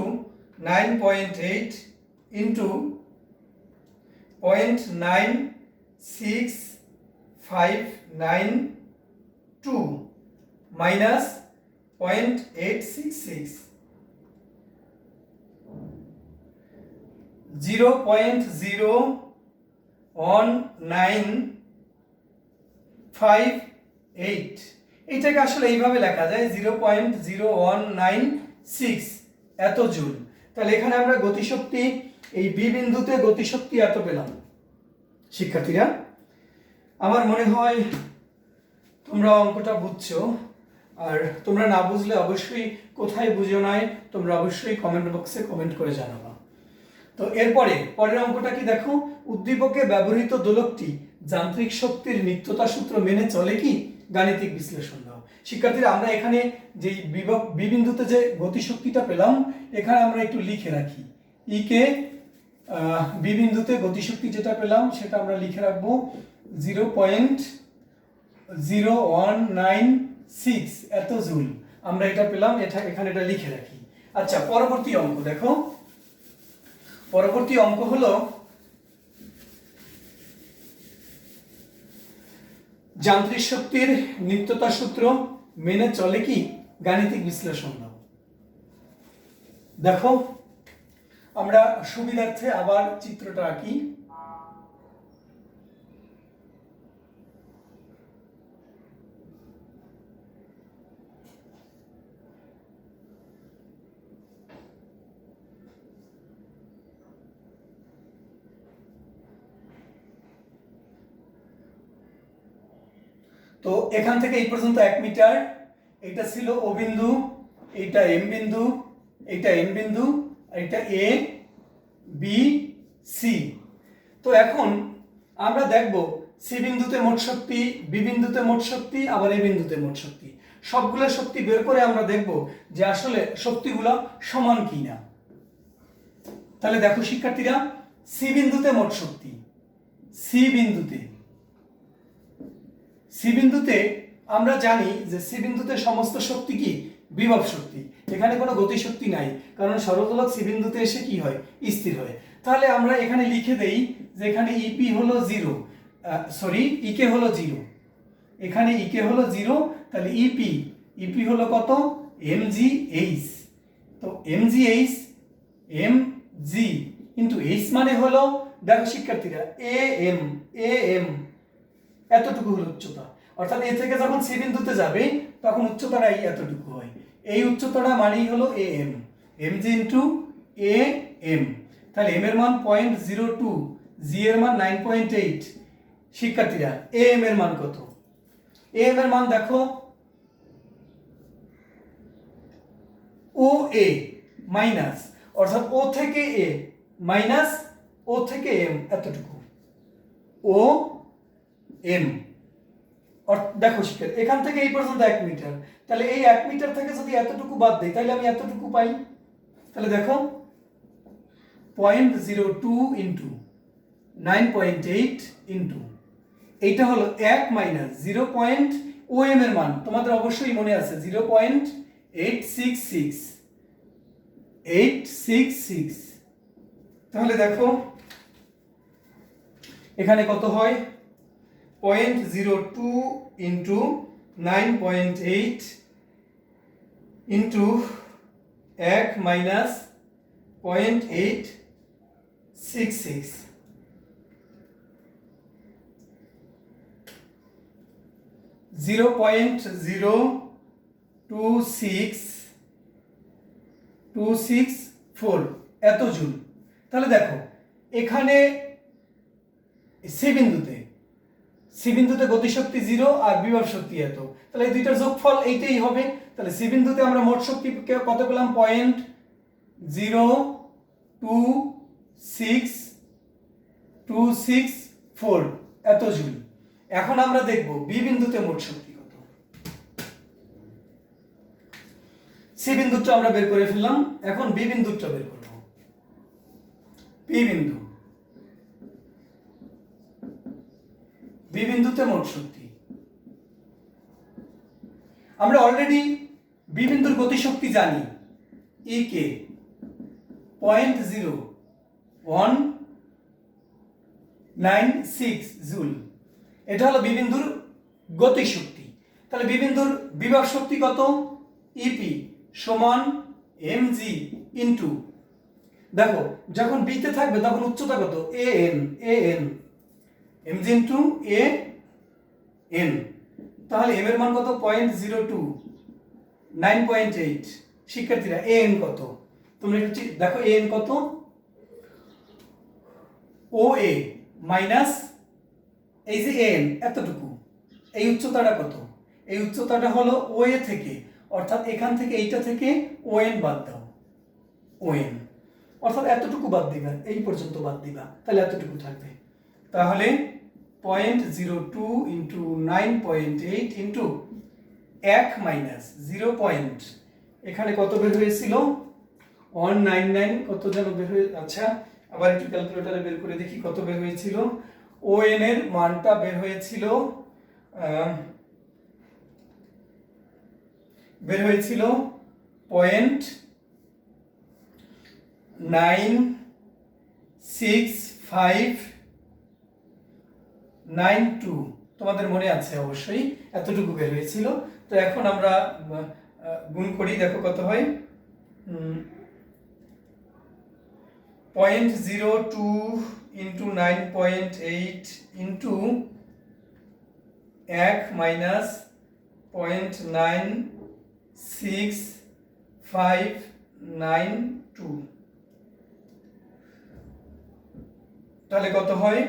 9.8 into 0.9659 minus 0.866 0.01958। এইটাকে আসলে এইভাবে লেখা যায় 0.0196 এত জুল। তাহলে এখানে আমরা গতিশক্তি, এই বি বিন্দুতে গতিশক্তি এত পেলাম। শিক্ষার্থীরা আমার মনে হয় তোমরা অঙ্কটা বুঝছো, আর তোমরা না বুঝলে অবশ্যই কোথায় বুঝো নাই তোমরা অবশ্যই কমেন্ট বক্সে কমেন্ট করে জানাবা। তো এরপরে পরের অঙ্কটা কি দেখো, উদ্দীপকে ব্যবহৃত দোলকটি যান্ত্রিক শক্তির নিত্যতা সূত্র মেনে চলে কি? গাণিতিক বিশ্লেষণ দাও। শিক্ষার্থীরা আমরা এখানে যে বি বিন্দুতে যে গতিশক্তিটা পেলাম, এখানে আমরা একটু লিখে রাখি ই কে। বি বিন্দুতে গতিশক্তি যেটা পেলাম সেটা আমরা লিখে রাখবো 0.0196 এত জুল আমরা এটা পেলাম, এটা এখানে এটা লিখে রাখি। আচ্ছা পরবর্তী অঙ্ক দেখো, পরবর্তী অঙ্ক হলো যান্ত্রিক শক্তির নিত্যতা সূত্র মেনে চলে কি? গাণিতিক বিশ্লেষণ দাও। দেখো আমরা সুবিধার্থে আবার চিত্রটা আঁকি। তো এখান থেকে এই পর্যন্ত 1 মিটার, এটা ছিল ও বিন্দু, এইটা এম বিন্দু, এইটা এন বিন্দু, এইটা এ বি সি। তো এখন আমরা দেখব সি বিন্দুতে মোট শক্তি, বি বিন্দুতে মোট শক্তি, আবার এ বিন্দুতে মোট শক্তি, সবগুলো শক্তি বের করে আমরা দেখব যে আসলে শক্তিগুলো সমান কিনা। তাহলে দেখো শিক্ষার্থীরা, সি বিন্দুতে মোট শক্তি, সি বিন্দুতে আমরা জানি যে সি বিন্দুতে সমস্ত শক্তি কি? বিভব শক্তি। এখানে কোনো গতিশক্তি নাই, কারণ সরলদোলক সি বিন্দুতে এসে কি হয়? স্থির হয়। তাহলে আমরা এখানে লিখে দেই যে এখানে ইপি হলো 0, সরি ইকে হলো 0, এখানে ইকে হলো 0। তাহলে ইপি হলো কত? mgh। তো mgh mg ইনটু h মানে হলো, দেখো শিক্ষার্থীরা am এতটুকু হলো উচ্চতা। অর্থাৎ এ থেকে যখন সি বিন্দুতে যাবে তখন উচ্চতাটা এতটুকু হয়। এই উচ্চতাটা মানেই হলো am, mg ইনটু am। তাহলে m এর মান 0.02, g এর মান 9.8। শিক্ষার্থীরা am এর মান কত? am এর মান দেখো ও এ মাইনাস, অর্থাৎ ও থেকে এ মাইনাস ও থেকে এম এতটুকু, ও এম। দেখো শিক্ষার্থী এখান থেকে এই পর্যন্ত 1 মিটার, তাহলে এই 1 মিটার থেকে যদি এতটুকু বাদ দেই তাহলে আমি এতটুকু পাই। তাহলে দেখো 0.02 ইন্টু 9.8 ইন্টু এইটা হলো 1 মাইনাস 0. ওএম এর মান তোমাদের অবশ্যই মনে আছে 0.866 তাহলে দেখো এখানে কত হয় 0.02 ইন্টু 9.8 ইন্টু 1 মাইনাস 0.866 0.026264 এত জুল। তাহলে দেখো এখানে সি বিন্দুতে গতিশক্তি 0 আর বিভব শক্তি এত, তাহলে এই দুইটার যোগফল এইটাই হবে। তাহলে সি বিন্দুতে আমরা মোট শক্তি কত পেলাম 0.026264 এত জুল। এখন আমরা দেখব বি বিন্দুতে মোট শক্তি কত। সি বিন্দুটা আমরা বের করে ফেললাম, এখন বি বিন্দুটা বের করব। বি বিন্দুতে মোট শক্তি আমরা অলরেডি বি বিন্দুর গতিশক্তি জানি ই কে 0.0196 জুল। এটা হলো বি বিন্দুর গতিশক্তি। তাহলে বি বিন্দুর বিভব শক্তি কত ইপি সমান এমজি ইনটু, দেখো যখন বিতে থাকবে তখন উচ্চতা কত AN MG into A N. তাহলে এম এর মান কত 0.02 9.8। শিক্ষার্থীরা এ এন কত তোমরা একটু দেখো, এ এন কত ও এ মাইনাস এই যে এন এতটুকু, এই উচ্চতাটা কত, এই উচ্চতাটা হলো ও এ থেকে, অর্থাৎ এখান থেকে এইটা থেকে ও এন বাদ দাও, ও এন অর্থাৎ এতটুকু বাদ দিবা, এই পর্যন্ত বাদ দিবা, তাহলে এতটুকু থাকবে। তাহলে 0.02 ইন্টু 9.8 ইন্টু 1 মাইনাস 0. এখানে কত বের হয়েছিল 199 কত যেন বের হয়ে, আচ্ছা আবার একটু ক্যালকুলেটরে বের করে দেখি কত বের হয়েছিল। ও এন এর মানটা বের হয়েছিল 0.96592, তোমাদের মনে আছে অবশ্যই এতটুকু বের হয়েছিল। তো এখন আমরা গুণ করি, দেখো কত হয় 0.02 ইন্টু 9.8 ইন্টু 1 মাইনাস 0.96592, তাহলে কত হয়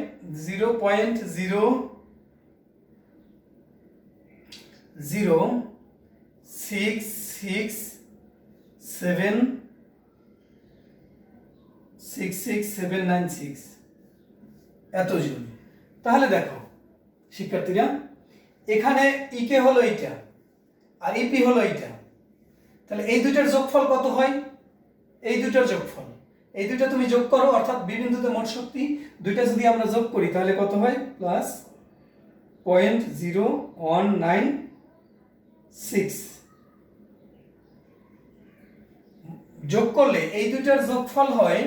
0.0666796 এত জুল। তাহলে দেখো শিক্ষার্থীরা এখানে ইকে হলো এইটা আর ইপি হলো এইটা, তাহলে এই দুইটার যোগফল কত হয়, এই দুইটার যোগফল, এই দুইটা তুমি যোগ করো, অর্থাৎ বি বিন্দুতে মোট শক্তি দুইটা যদি আমরা যোগ করি তাহলে কত হয় প্লাস 0.0196, যোগ করলে এই দুইটার যোগফল হয়,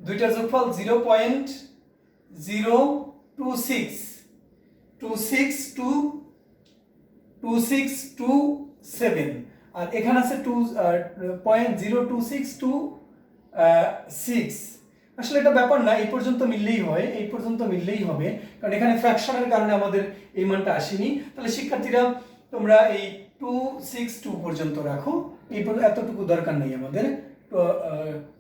দুইটার যোগফল 0.02627 আর এখানে আছে 0.02626। আসলে এটা ব্যাপার না, এই পর্যন্ত মিললেই হয়, এই পর্যন্ত মিললেই হবে, কারণ এখানে ফ্র্যাকশনের কারণে আমাদের এই মানটা আসেনি। তাহলে শিক্ষার্থীরা তোমরা এই 262 পর্যন্ত রাখো, এই এতটুকু দরকার নেই আমাদের,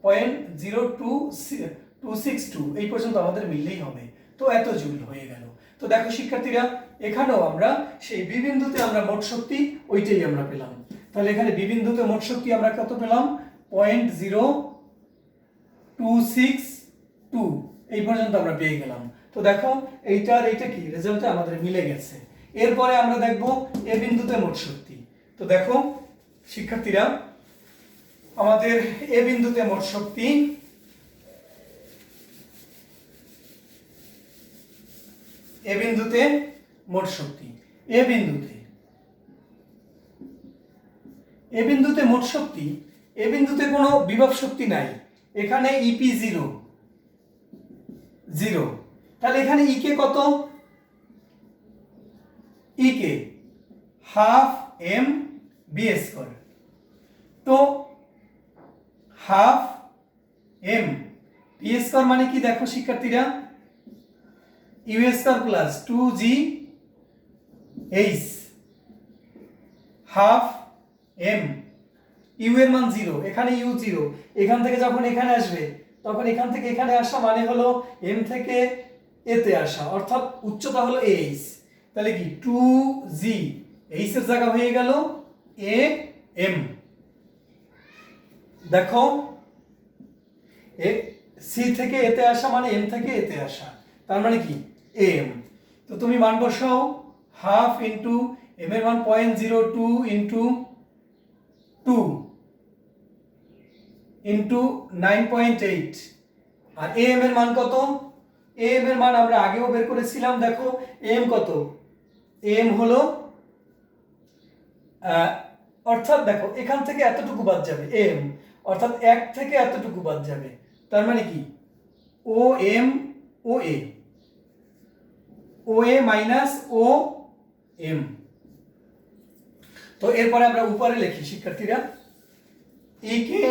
0.02262 এই পর্যন্ত আমাদের মিললেই হবে। তো এত জুল হয়ে গেল। তো দেখো শিক্ষার্থীরা এখানেও আমরা সেই বি বিন্দুতে আমরা মোট শক্তি ওইটাই আমরা পেলাম। তাহলে এখানে বি বিন্দুতে মোট শক্তি আমরা কত পেলাম 0.0262 এই পর্যন্ত আমরা পেয়ে গেলাম। তো দেখো এইটা আর এইটা কি রেজাল্টে আমাদের মিলে গেছে। এরপরে আমরা দেখব এ বিন্দুতে মোট শক্তি। তো দেখো শিক্ষার্থীরা আমাদের এ বিন্দুতে মোট শক্তি এ বিন্দুতে মোট শক্তি, এ বিন্দুতে মোট শক্তি, এ বিন্দুতে কোনো বিভব শক্তি নাই, এখানে ইপি 0 0, তাহলে এখানে ইকে কত, e k half m v square, তো হাফ এম বি স্কয়ার মানে কি দেখো শিক্ষার্থীরা, u square plus 2g h half m, u এর মান 0, এখানে ইউ 0, এখান থেকে যখন এখানে আসবে তখন এখান থেকে এখানে আসা মানে হলো এম থেকে এতে আসা, অর্থাৎ উচ্চতা হলো এইচ, তাহলে কি 2g এইচ এর জায়গা হয়ে গেল এ এম। দেখো এ সি থেকে এতে আসা মানে এম থেকে এতে আসা, তার মানে কি এম। তো তুমি মান বসাও, হাফ ইন্টু এম এর মান 0.02 ইন্টু 2 ইন্টু 9.8, আর এম এর মান কত, এম এর মান আমরা আগেও বের করেছিলাম, দেখো এম কত, এম হলো অর্থাৎ দেখো এখান থেকে এতটুকু বাদ যাবে এম, অর্থাৎ 1 থেকে এতটুকু বাদ যাবে, তার মানে কি ও এম, ও এ, ও এ মাইনাস ও এম। তো এরপরে আমরা উপরে লিখি শিক্ষার্থীরা, ই কে